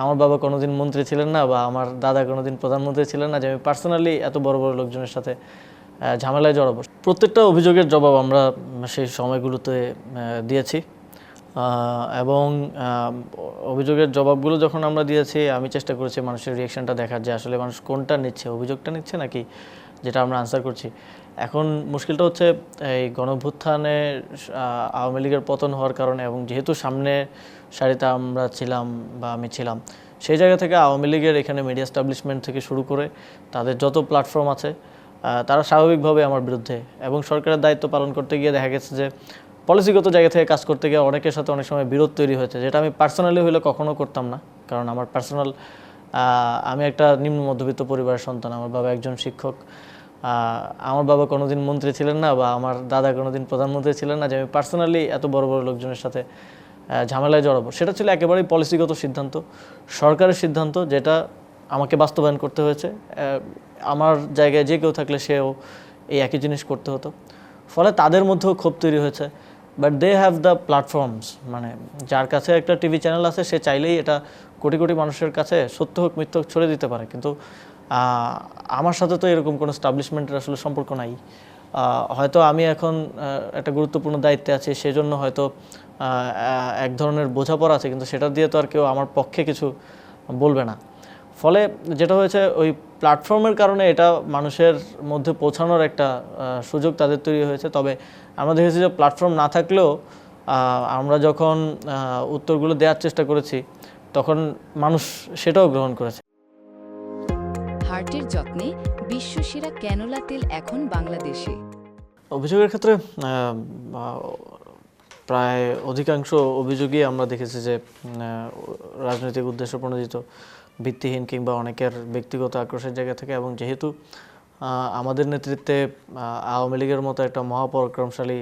আমার বাবা কোনোদিন মন্ত্রী ছিলেন না বা আমার দাদা কোনোদিন প্রধানমন্ত্রী ছিলেন না যে আমি পার্সোনালি এত বড় বড় লোকজনের সাথে ঝামেলায় জড়াবো। প্রত্যেকটা অভিযোগের জবাব আমরা সেই সময়গুলোতে দিয়েছি এবং অভিযোগের জবাবগুলো যখন আমরা দিয়েছি আমি চেষ্টা করেছি মানুষের রিয়াকশানটা দেখার যে আসলে মানুষ কোনটা নিচ্ছে, অভিযোগটা নিচ্ছে নাকি যেটা আমরা আনসার করছি। এখন মুশকিলটা হচ্ছে এই গণঅভ্যুত্থানে আওয়ামী লীগের পতন হওয়ার কারণে এবং যেহেতু সামনে সারিতে আমরা ছিলাম বা আমি ছিলাম, সেই জায়গা থেকে আওয়ামী লীগের এখানে মিডিয়া এস্টাবলিশমেন্ট থেকে শুরু করে তাদের যত প্ল্যাটফর্ম আছে তারা স্বাভাবিকভাবে আমার বিরুদ্ধে এবং সরকারের দায়িত্ব পালন করতে গিয়ে দেখা গেছে যে পলিসিগত জায়গা থেকে কাজ করতে গিয়ে অনেকের সাথে অনেক সময় বিরোধ তৈরি হয়েছে, যেটা আমি পার্সোনালি হলে কখনো করতাম না। কারণ আমার পার্সোনাল আমি একটা নিম্ন মধ্যবিত্ত পরিবারের সন্তান, আমার বাবা একজন শিক্ষক। আমার বাবা কোনোদিন মন্ত্রী ছিলেন না বা আমার দাদা কোনোদিন প্রধানমন্ত্রী ছিলেন না যে আমি পার্সোনালি এত বড় বড় লোকজনের সাথে ঝামেলায় জড়াবো। সেটা ছিল একেবারেই পলিসিগত সিদ্ধান্ত, সরকারের সিদ্ধান্ত, যেটা আমাকে বাস্তবায়ন করতে হয়েছে। আমার জায়গায় যে কেউ থাকলে সেও এই একই জিনিস করতে হতো। ফলে তাদের মধ্যেও ক্ষোভ তৈরি হয়েছে। But they have the platforms, মানে যার কাছে একটা টিভি চ্যানেল আছে সে চাইলেই এটা কোটি কোটি মানুষের কাছে সত্য হোক মিথ্য হোক ছড়িয়ে দিতে পারে। কিন্তু আমার সাথে তো এরকম কোনো এস্টাবলিশমেন্টের আসলে সম্পর্ক নাই। হয়তো আমি এখন একটা গুরুত্বপূর্ণ দায়িত্বে আছি, সেজন্য হয়তো এক ধরনের বোঝাপড়া আছে, কিন্তু সেটা দিয়ে তো আর কেউ আমার পক্ষে কিছু বলবে না। ফলে যেটা হয়েছে ওই প্ল্যাটফর্মের কারণে এটা মানুষের মধ্যে পৌঁছানোর একটা সুযোগ তাদের তৈরি হয়েছে। তবে আমরা দেখেছি যে প্ল্যাটফর্ম না থাকলেও আমরা যখন উত্তরগুলো দেওয়ার চেষ্টা করেছি তখন মানুষ সেটাও গ্রহণ করেছে। হার্টের যত্নে বিশ্বসেরা ক্যানোলা তেল এখন বাংলাদেশে। অভিযোগের ক্ষেত্রে প্রায় অধিকাংশ অভিযোগই আমরা দেখেছি যে রাজনৈতিক উদ্দেশ্য প্রণোদিত, ভিত্তিহীন কিংবা অনেকের ব্যক্তিগত আক্রোশের জায়গা থেকে। এবং যেহেতু আমাদের নেতৃত্বে আওয়ামী লীগের মতো একটা মহাপরাক্রমশালী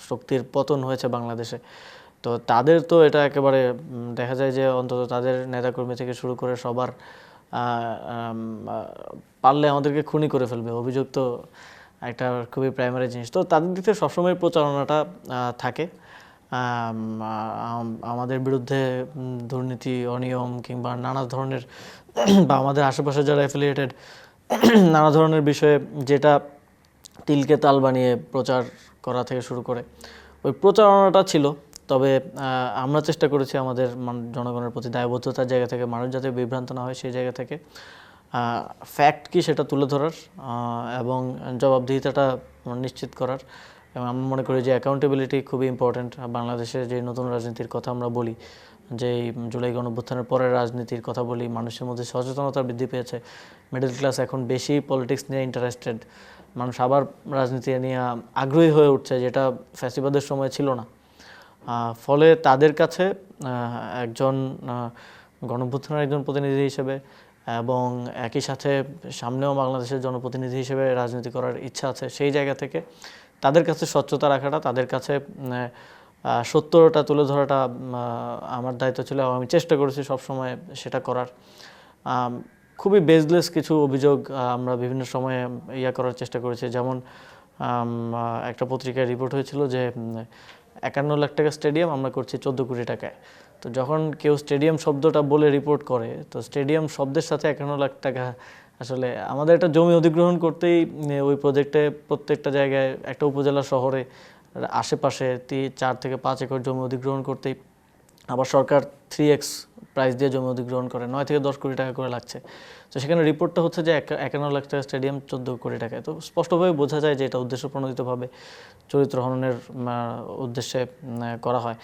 শক্তির পতন হয়েছে বাংলাদেশে, তো তাদের তো এটা একেবারে দেখা যায় যে অন্তত তাদের নেতাকর্মী থেকে শুরু করে সবার পারলে আমাদেরকে খুনি করে ফেলবে, অভিযোগ তো একটা খুবই প্রাইমারি জিনিস। তো তাদের দিক থেকে সবসময় প্রচারণাটা থাকে আমাদের বিরুদ্ধে, দুর্নীতি, অনিয়ম কিংবা নানা ধরনের বা আমাদের আশেপাশে যারা অ্যাফিলিয়েটেড নানা ধরনের বিষয়ে যেটা তিলকে তাল বানিয়ে প্রচার করা থেকে শুরু করে ওই প্রচারণাটা ছিল। তবে আমরা চেষ্টা করেছি আমাদের জনগণের প্রতি দায়বদ্ধতার জায়গা থেকে, মানুষ যাতে বিভ্রান্ত না হয় সেই জায়গা থেকে ফ্যাক্ট কি সেটা তুলে ধরার এবং জবাবদিহিতাটা নিশ্চিত করার। এবং আমরা মনে করি যে অ্যাকাউন্টেবিলিটি খুবই ইম্পর্ট্যান্ট। বাংলাদেশে যে নতুন রাজনীতির কথা আমরা বলি, যে জুলাই গণঅভ্যুত্থানের পরের রাজনীতির কথা বলি, মানুষের মধ্যে সচেতনতা বৃদ্ধি পেয়েছে, মিডল ক্লাস এখন বেশি পলিটিক্স নিয়ে ইন্টারেস্টেড, মানুষ আবার রাজনীতি নিয়ে আগ্রহী হয়ে উঠছে, যেটা ফ্যাসিবাদের সময় ছিল না। ফলে তাদের কাছে একজন গণঅভ্যুত্থানের একজন প্রতিনিধি হিসেবে এবং একই সাথে সামনেও বাংলাদেশের জনপ্রতিনিধি হিসেবে রাজনীতি করার ইচ্ছা আছে, সেই জায়গা থেকে তাদের কাছে স্বচ্ছতা রাখাটা, তাদের কাছে সত্যটা তুলে ধরাটা আমার দায়িত্ব ছিল। আমি চেষ্টা করেছি সবসময় সেটা করার। খুবই বেসলেস কিছু অভিযোগ আমরা বিভিন্ন সময়ে করার চেষ্টা করেছি। যেমন একটা পত্রিকায় রিপোর্ট হয়েছিল যে 51 লাখ টাকা স্টেডিয়াম আমরা করছি 14 কোটি টাকায়। তো যখন কেউ স্টেডিয়াম শব্দটা বলে রিপোর্ট করে, তো স্টেডিয়াম শব্দের সাথে 51 লাখ টাকা, আসলে আমাদের একটা জমি অধিগ্রহণ করতেই ওই প্রজেক্টে প্রত্যেকটা জায়গায় একটা উপজেলা শহরে আশেপাশে 4 থেকে 5 একর জমি অধিগ্রহণ করতেই আবার সরকার 3x প্রাইস দিয়ে জমি অধিগ্রহণ করে 9 থেকে 10 কোটি টাকা করে লাগছে। তো সেখানে রিপোর্টটা হচ্ছে যে 51 লাখ টাকা স্টেডিয়াম 14 কোটি টাকায়। তো স্পষ্টভাবে বোঝা যায় যে এটা উদ্দেশ্য প্রণোদিতভাবে চরিত্র হননের উদ্দেশ্যে করা হয়।